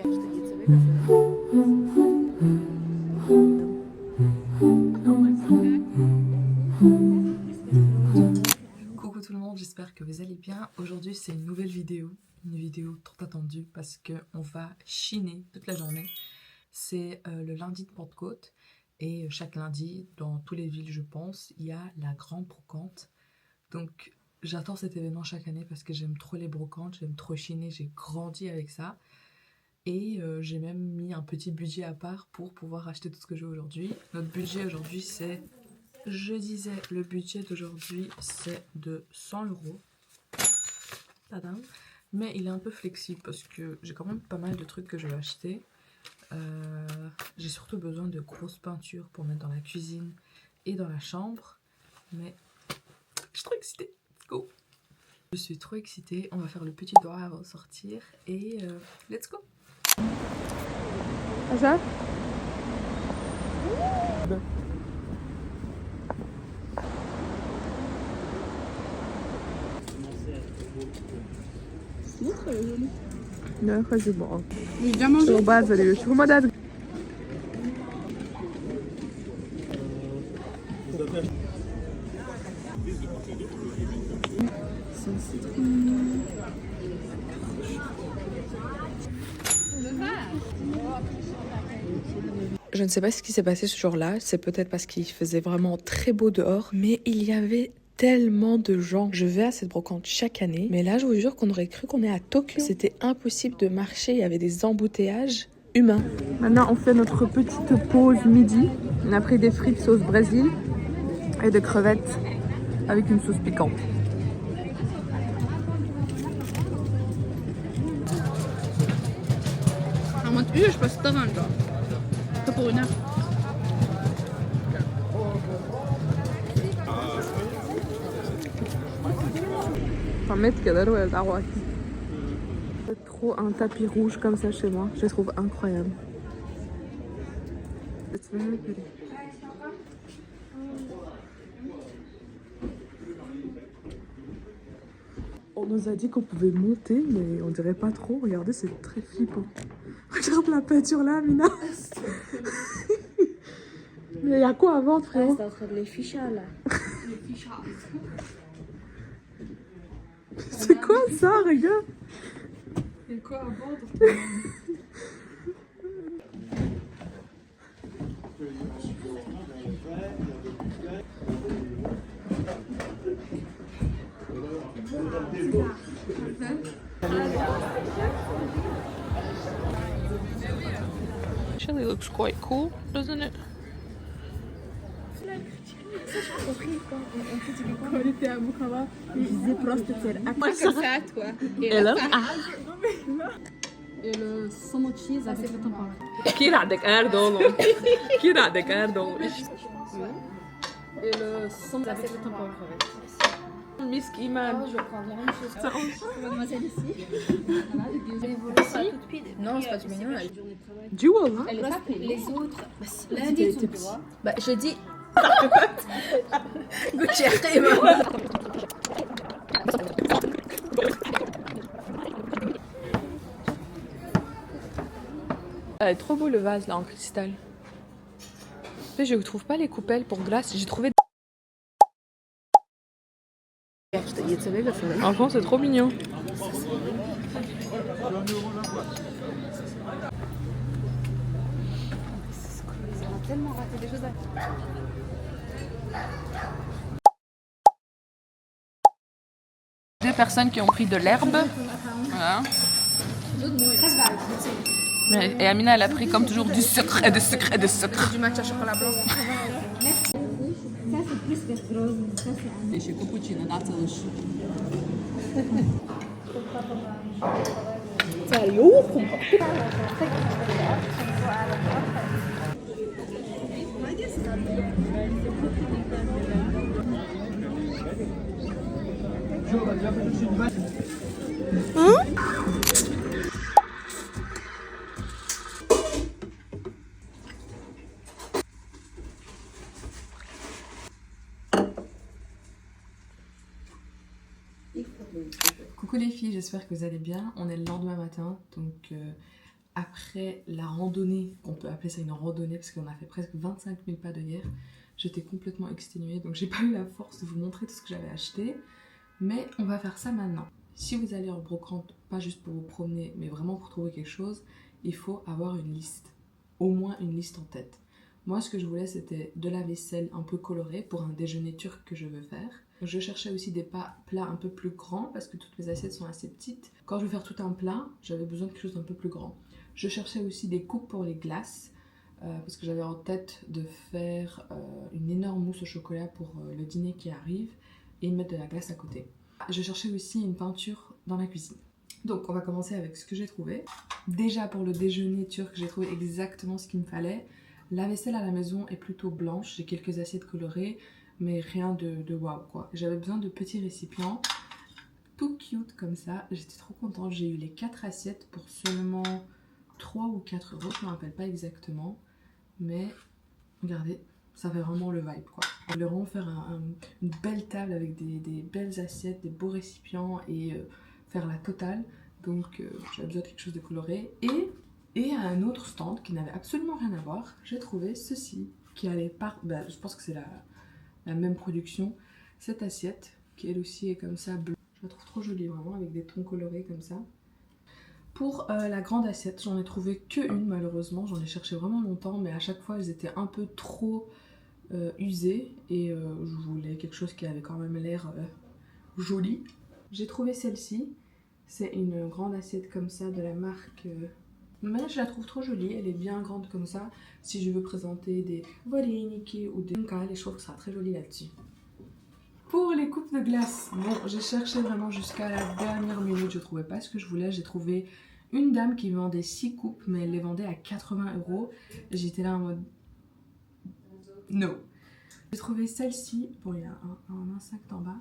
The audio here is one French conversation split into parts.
Coucou tout le monde, j'espère que vous allez bien. Aujourd'hui c'est une nouvelle vidéo, une vidéo trop attendue parce qu'on va chiner toute la journée. C'est le lundi de Pentecôte et chaque lundi, dans toutes les villes je pense, il y a la grande brocante. Donc j'attends cet événement chaque année parce que j'aime trop les brocantes, j'aime trop chiner, j'ai grandi avec ça. Et j'ai même mis un petit budget à part pour pouvoir acheter tout ce que j'ai aujourd'hui. Notre budget aujourd'hui c'est... Je disais, le budget d'aujourd'hui c'est de 100 €. Tadam. Mais il est un peu flexible parce que j'ai quand même pas mal de trucs que je vais acheter. J'ai surtout besoin de grosses peintures pour mettre dans la cuisine et dans la chambre. Mais je suis trop excitée. Let's go. Je suis trop excitée. On va faire le petit doigt avant de sortir. Et let's go. Ça لا خذي بقى شو بازلي شو ما داد Je ne sais pas ce qui s'est passé ce jour-là, c'est peut-être parce qu'il faisait vraiment très beau dehors, mais il y avait tellement de gens. Je vais à cette brocante chaque année, mais là je vous jure qu'on aurait cru qu'on est à Tokyo. C'était impossible de marcher, il y avait des embouteillages humains. Maintenant on fait notre petite pause midi. On a pris des frites sauce Brésil et des crevettes avec une sauce piquante. En mode je passe pas dans le genre. Pas pour une heure. C'est trop un tapis rouge comme ça chez moi. Je le trouve incroyable. On nous a dit qu'on pouvait monter, mais on dirait pas trop. Regardez, c'est très flippant. Regarde la peinture là, Mina. Mais il y a quoi à vendre, frérot? C'est en train de les fichas là. C'est quoi ça, regarde? Il y a quoi à vendre? Actually looks quite cool, doesn't it? Quand on était à Bukhara, je disais prostituée. Moi, c'est ça, toi. Et là? Et le saumon cheese avec le tampon. كثير عندك اردون كثير عندك اردون Et le saumon avec le tampon. مسك ايمان Je vais prendre la même chose. Mademoiselle ici. Ici. Non, c'est pas du mignon. جوا ها Elle est pas payée. Les autres. Lundi, tu vois. Bah, je dis. Elle est trop beau le vase là en cristal. Mais je trouve pas les coupelles pour glace. J'ai trouvé. Franchement, c'est trop mignon. On a tellement raté des choses à... Deux personnes qui ont pris de l'herbe. Voilà. Et Amina, elle a pris comme toujours du sucre et du sucre et du sucre. Du matcha chocolat blanc. Et chez Cappuccino, that's Coucou les filles, j'espère que vous allez bien. On est le lendemain matin, donc après la randonnée, on peut appeler ça une randonnée parce qu'on a fait presque 25 000 pas de hier, j'étais complètement exténuée donc j'ai pas eu la force de vous montrer tout ce que j'avais acheté. Mais on va faire ça maintenant. Si vous allez en brocante, pas juste pour vous promener, mais vraiment pour trouver quelque chose, il faut avoir une liste. Au moins une liste en tête. Moi, ce que je voulais, c'était de la vaisselle un peu colorée pour un déjeuner turc que je veux faire. Je cherchais aussi des plats un peu plus grands parce que toutes mes assiettes sont assez petites. Quand je veux faire tout un plat, j'avais besoin de quelque chose d'un peu plus grand. Je cherchais aussi des coupes pour les glaces parce que j'avais en tête de faire une énorme mousse au chocolat pour le dîner qui arrive et mettre de la glace à côté. Je cherchais aussi une peinture dans la cuisine. Donc on va commencer avec ce que j'ai trouvé. Déjà pour le déjeuner turc, j'ai trouvé exactement ce qu'il me fallait. La vaisselle à la maison est plutôt blanche, j'ai quelques assiettes colorées, mais rien de waouh quoi. J'avais besoin de petits récipients, tout cute comme ça. J'étais trop contente, j'ai eu les 4 assiettes pour seulement 3 ou 4 euros, je ne me rappelle pas exactement. Mais regardez, ça fait vraiment le vibe quoi. Je voulais vraiment faire une belle table avec des belles assiettes, des beaux récipients et faire la totale. Donc j'avais besoin de quelque chose de coloré. Et à un autre stand qui n'avait absolument rien à voir, j'ai trouvé ceci qui allait par... je pense que c'est la même production. Cette assiette qui elle aussi est comme ça bleue. Je la trouve trop jolie vraiment avec des tons colorés comme ça. Pour la grande assiette, j'en ai trouvé que une malheureusement. J'en ai cherché vraiment longtemps mais à chaque fois elles étaient un peu trop... usée et je voulais quelque chose qui avait quand même l'air joli. J'ai trouvé celle-ci, c'est une grande assiette comme ça de la marque mais je la trouve trop jolie, elle est bien grande comme ça si je veux présenter des vareniki ou des nkal et je trouve que ça sera très joli là-dessus. Pour les coupes de glace, bon j'ai cherché vraiment jusqu'à la dernière minute, je trouvais pas ce que je voulais. J'ai trouvé une dame qui vendait 6 coupes mais elle les vendait à 80 €. J'étais là en mode no. J'ai trouvé celle-ci, bon il y a un insecte en bas,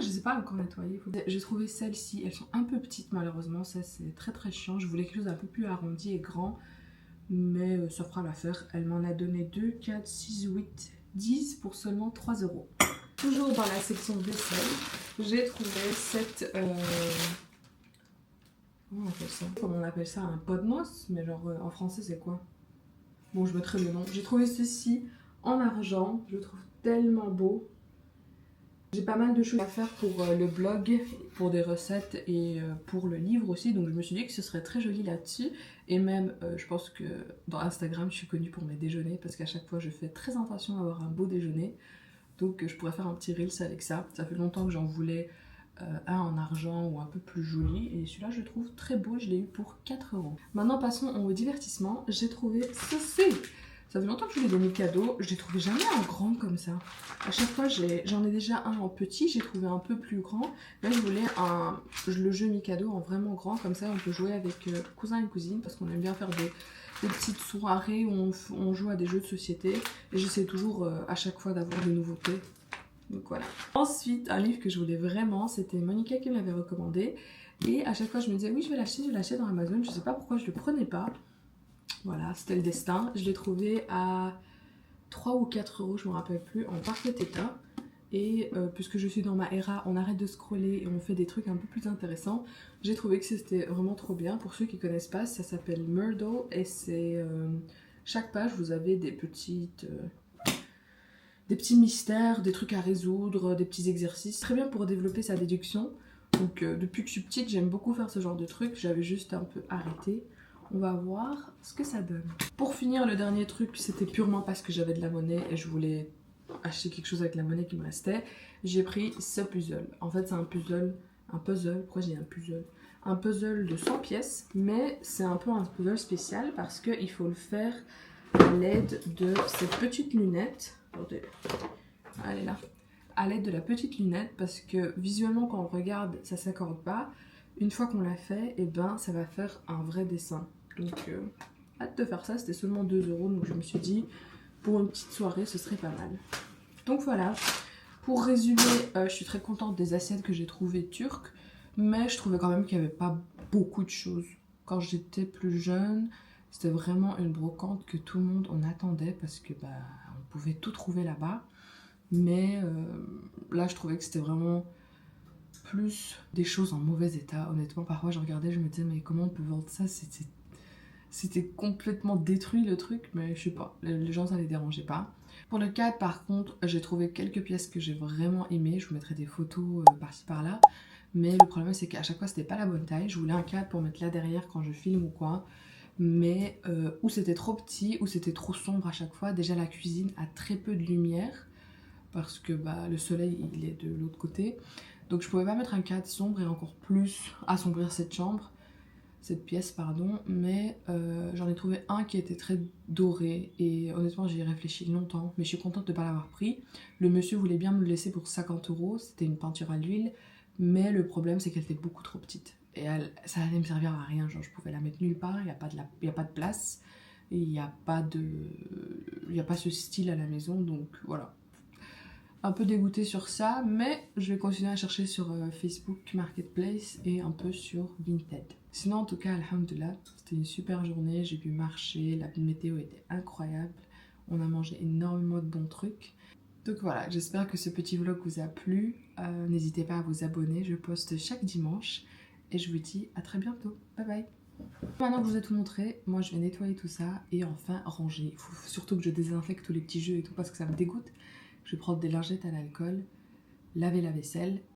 je sais pas encore nettoyer. J'ai trouvé celle-ci, elles sont un peu petites malheureusement, ça c'est très chiant. Je voulais quelque chose d'un peu plus arrondi et grand, mais ça fera l'affaire. Elle m'en a donné 2, 4, 6, 8, 10 pour seulement 3 €. Toujours dans la section vaisselle, j'ai trouvé cette... comment on appelle ça? Comment on appelle ça? Un pot de noce? Mais genre en français c'est quoi? Bon je mettrai le nom. J'ai trouvé ceci en argent, je le trouve tellement beau. J'ai pas mal de choses à faire pour le blog, pour des recettes et pour le livre aussi, donc je me suis dit que ce serait très joli là-dessus. Et même, je pense que dans Instagram, je suis connue pour mes déjeuners parce qu'à chaque fois, je fais très attention à avoir un beau déjeuner. Donc je pourrais faire un petit reels avec ça. Ça fait longtemps que j'en voulais un en argent ou un peu plus joli. Et celui-là, je le trouve très beau, je l'ai eu pour 4 €. Maintenant, passons au divertissement. J'ai trouvé ceci. Ça fait longtemps que je voulais des Mikado, je les trouvais jamais en grand comme ça. À chaque fois, j'en ai déjà un en petit, j'ai trouvé un peu plus grand. Là, je voulais le jeu Mikado en vraiment grand, comme ça on peut jouer avec cousins et cousines, parce qu'on aime bien faire des petites soirées où on joue à des jeux de société. Et j'essaie toujours à chaque fois d'avoir des nouveautés. Donc voilà. Ensuite, un livre que je voulais vraiment, c'était Monica qui me l'avait recommandé. Et à chaque fois, je me disais, oui, je vais l'acheter dans Amazon. Je sais pas pourquoi je le prenais pas. Voilà, c'était le destin. Je l'ai trouvé à 3 ou 4 €, je me rappelle plus, en parfait état. Et puisque je suis dans ma era, on arrête de scroller et on fait des trucs un peu plus intéressants. J'ai trouvé que c'était vraiment trop bien. Pour ceux qui connaissent pas, ça s'appelle Murdo et c'est... chaque page, vous avez des petits mystères, des trucs à résoudre, des petits exercices. Très bien pour développer sa déduction. Donc depuis que je suis petite, j'aime beaucoup faire ce genre de trucs. J'avais juste un peu arrêté. On va voir ce que ça donne. Pour finir, le dernier truc, c'était purement parce que j'avais de la monnaie et je voulais acheter quelque chose avec la monnaie qui me restait. J'ai pris ce puzzle. En fait, c'est un puzzle. Pourquoi j'ai un puzzle? Un puzzle de 100 pièces, mais c'est un peu un puzzle spécial parce qu'il faut le faire à l'aide de cette petite lunette. Attendez, elle est là. À l'aide de la petite lunette parce que visuellement, quand on regarde, ça s'accorde pas. Une fois qu'on l'a fait, et ben ça va faire un vrai dessin. Donc hâte de faire ça, c'était seulement 2 €, donc je me suis dit pour une petite soirée ce serait pas mal. Donc voilà, pour résumer, je suis très contente des assiettes que j'ai trouvées turques, mais je trouvais quand même qu'il n'y avait pas beaucoup de choses. Quand j'étais plus jeune, c'était vraiment une brocante que tout le monde en attendait parce que on pouvait tout trouver là-bas. Mais là je trouvais que c'était vraiment plus des choses en mauvais état. Honnêtement, parfois je regardais, je me disais mais comment on peut vendre ça, c'était complètement détruit le truc, mais je sais pas, les gens ça les dérangeait pas. Pour le cadre par contre, j'ai trouvé quelques pièces que j'ai vraiment aimées, je vous mettrai des photos par-ci par-là. Mais le problème c'est qu'à chaque fois c'était pas la bonne taille, je voulais un cadre pour mettre là derrière quand je filme ou quoi. Mais ou c'était trop petit, ou c'était trop sombre à chaque fois. Déjà la cuisine a très peu de lumière, parce que bah, le soleil il est de l'autre côté. Donc je pouvais pas mettre un cadre sombre et encore plus assombrir cette pièce pardon, mais j'en ai trouvé un qui était très doré et honnêtement j'y ai réfléchi longtemps, mais je suis contente de ne pas l'avoir pris. Le monsieur voulait bien me le laisser pour 50 €, c'était une peinture à l'huile, mais le problème c'est qu'elle était beaucoup trop petite et ça allait me servir à rien, genre je pouvais la mettre nulle part, il n'y a pas de place et il n'y a pas ce style à la maison, donc voilà. Un peu dégoûtée sur ça, mais je vais continuer à chercher sur Facebook Marketplace et un peu sur Vinted. Sinon en tout cas, alhamdoulilah, c'était une super journée, j'ai pu marcher, la météo était incroyable, on a mangé énormément de bons trucs. Donc voilà, j'espère que ce petit vlog vous a plu, n'hésitez pas à vous abonner, je poste chaque dimanche et je vous dis à très bientôt, bye bye. Maintenant que je vous ai tout montré, moi je vais nettoyer tout ça et enfin ranger. Il faut surtout que je désinfecte tous les petits jeux et tout parce que ça me dégoûte. Je vais prendre des lingettes à l'alcool, laver la vaisselle